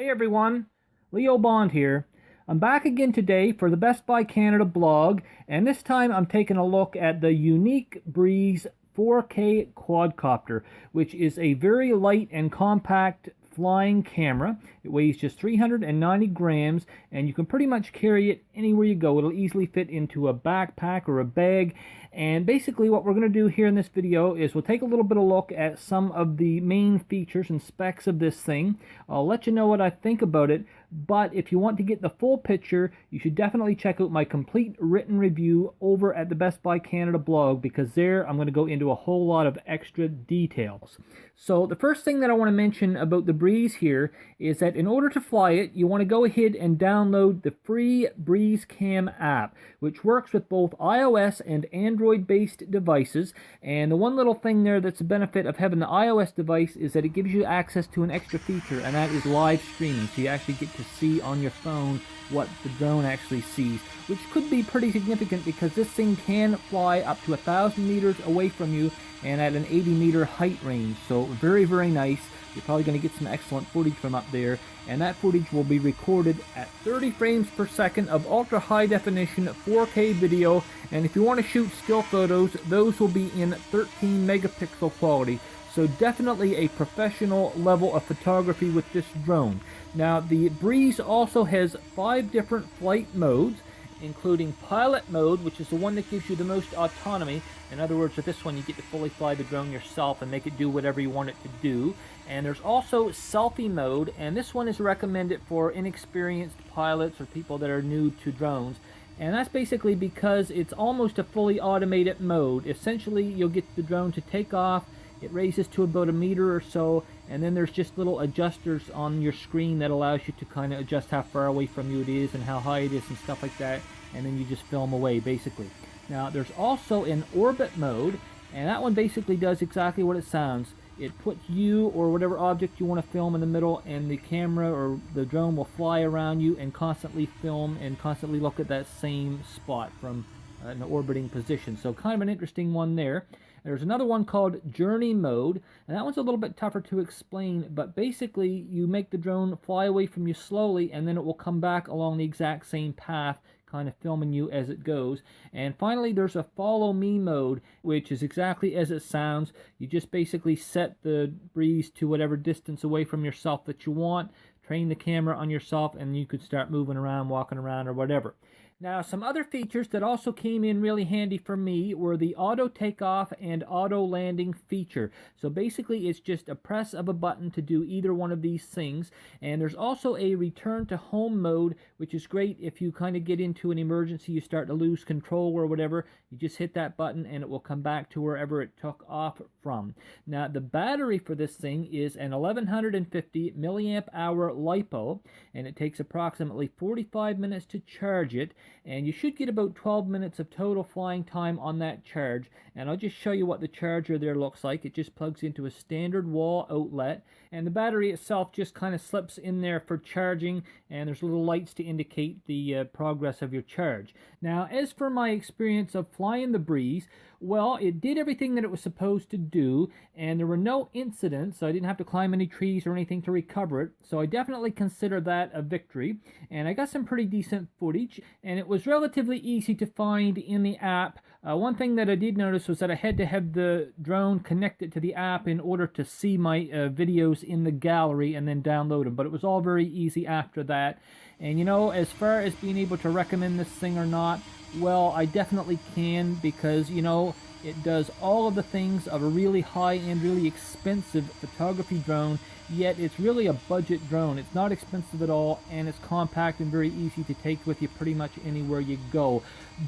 Hey everyone, Leo Bond here. I'm back again today for the Best Buy Canada blog, and this time I'm taking a look at the Yuneec Breeze 4K quadcopter, which is a very light and compact flying camera. It weighs just 390 grams, and you can pretty much carry it anywhere you go. It'll easily fit into a backpack or a bag. And basically what we're going to do here in this video is we'll take a little bit of look at some of the main features and specs of this thing. I'll let you know what I think about it, but if you want to get the full picture, you should definitely check out my complete written review over at the Best Buy Canada blog, because there I'm going to go into a whole lot of extra details. So the first thing that I want to mention about the Breeze here is that in order to fly it, you want to go ahead and download the free Breeze Cam app, which works with both iOS and Android-based devices. And the one little thing there that's a benefit of having the iOS device is that it gives you access to an extra feature, and that is live streaming. So you actually get to see on your phone what the drone actually sees, which could be pretty significant because this thing can fly up to 1,000 meters away from you and at an 80-meter height range. So very, very nice. You're probably going to get some excellent footage from up there, and that footage will be recorded at 30 frames per second of ultra high definition 4K video. And if you want to shoot still photos, those will be in 13 megapixel quality. So definitely a professional level of photography with this drone. Now the Breeze also has 5 different flight modes, including pilot mode, which is the one that gives you the most autonomy. In other words, with this one you get to fully fly the drone yourself and make it do whatever you want it to do. And there's also selfie mode, and this one is recommended for inexperienced pilots or people that are new to drones. And that's basically because it's almost a fully automated mode. Essentially, you'll get the drone to take off. It raises to about a meter or so, and then there's just little adjusters on your screen that allows you to kind of adjust how far away from you it is and how high it is and stuff like that, and then you just film away basically. Now there's also an orbit mode, and that one basically does exactly what it sounds. It puts you or whatever object you want to film in the middle, and the camera or the drone will fly around you and constantly film and constantly look at that same spot from an orbiting position. So kind of an interesting one there. There's another one called Journey Mode, and that one's a little bit tougher to explain, but basically you make the drone fly away from you slowly, and then it will come back along the exact same path, kind of filming you as it goes. And finally there's a Follow Me mode, which is exactly as it sounds. You just basically set the Breeze to whatever distance away from yourself that you want, train the camera on yourself, and you could start moving around, walking around, or whatever. Now, some other features that also came in really handy for me were the auto takeoff and auto landing feature. So basically it's just a press of a button to do either one of these things. And there's also a return to home mode, which is great if you kind of get into an emergency, you start to lose control or whatever. You just hit that button and it will come back to wherever it took off from. Now, the battery for this thing is an 1150 milliamp hour LiPo, and it takes approximately 45 minutes to charge it. And you should get about 12 minutes of total flying time on that charge. And I'll just show you what the charger there looks like. It just plugs into a standard wall outlet, and the battery itself just kind of slips in there for charging, and there's little lights to indicate the progress of your charge. Now, as for my experience of flying the Breeze, well, it did everything that it was supposed to do, and there were no incidents, so I didn't have to climb any trees or anything to recover it, so I definitely consider that a victory. And I got some pretty decent footage, and it was relatively easy to find in the app. One thing that I did notice was that I had to have the drone connected to the app in order to see my videos in the gallery and then download them, but it was all very easy after that. And you know, as far as being able to recommend this thing or not, well, I definitely can, because, you know, it does all of the things of a really high-end, really expensive photography drone, yet it's really a budget drone. It's not expensive at all, and it's compact and very easy to take with you pretty much anywhere you go.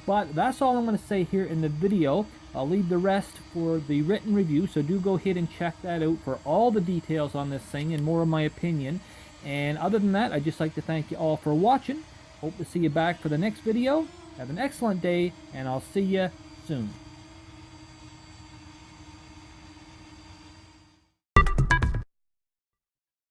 But that's all I'm going to say here in the video. I'll leave the rest for the written review, so do go ahead and check that out for all the details on this thing and more of my opinion. And other than that, I'd just like to thank you all for watching. Hope to see you back for the next video. Have an excellent day, and I'll see you soon.